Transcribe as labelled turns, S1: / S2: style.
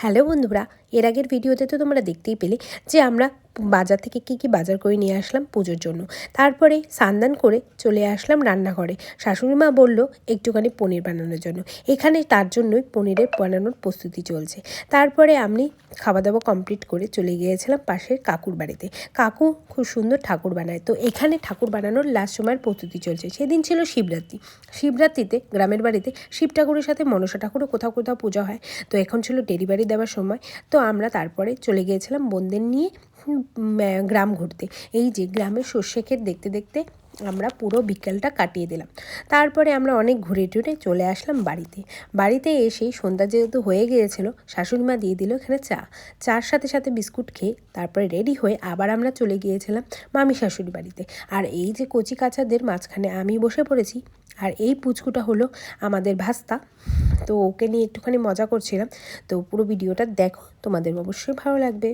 S1: Hello বন্ধুরা, এর আগের ভিডিওতে তো তোমরা দেখতেই পেলে যে আমরা বাজার থেকে কি বাজার করে নিয়ে আসলাম পুজোর জন্য। তারপরে স্নান করে চলে আসলাম রান্নাঘরে। শাশুড়ি মা বললো একটুখানি পনির বানানোর জন্য। এখানে তার জন্যই পনিরের বানানোর প্রস্তুতি চলছে। তারপরে আমি খাওয়া দাওয়া কমপ্লিট করে চলে গিয়েছিলাম পাশের কাকুর বাড়িতে। কাকু খুব সুন্দর ঠাকুর বানায়, তো এখানে ঠাকুর বানানোর লাস্ট সময়ের প্রস্তুতি চলছে। সেদিন ছিল শিবরাত্রি। শিবরাত্রিতে গ্রামের বাড়িতে শিব ঠাকুরের সাথে মনসা ঠাকুরও কোথাও কোথাও পূজা হয়। তো এখন ছিল ডেলিভারি দেওয়ার সময়। তো আমরা তারপরে চলে গিয়েছিলাম বোনদের নিয়ে গ্রাম ঘুরতে। এই যে গ্রামের সর্ষে ক্ষেত দেখতে দেখতে আমরা পুরো বিকেলটা কাটিয়ে দিলাম। তারপরে আমরা অনেক ঘুরে টুরে চলে আসলাম বাড়িতে এসেই সন্ধ্যা যেহেতু হয়ে গিয়েছিল, শাশুড়ি মা দিয়ে দিল এখানে চার সাথে সাথে বিস্কুট খেয়ে তারপরে রেডি হয়ে আবার আমরা চলে গিয়েছিলাম মামি শাশুড়ি বাড়িতে। আর এই যে কচি কাচাদের মাঝখানে আমি বসে পড়েছি, আর এই পুচকুটা হলো আমাদের ভাস্তা। তো ওকে নিয়ে একটুখানি মজা করছিলাম। তো পুরো ভিডিওটা দেখো, তোমাদের অবশ্যই ভালো লাগবে।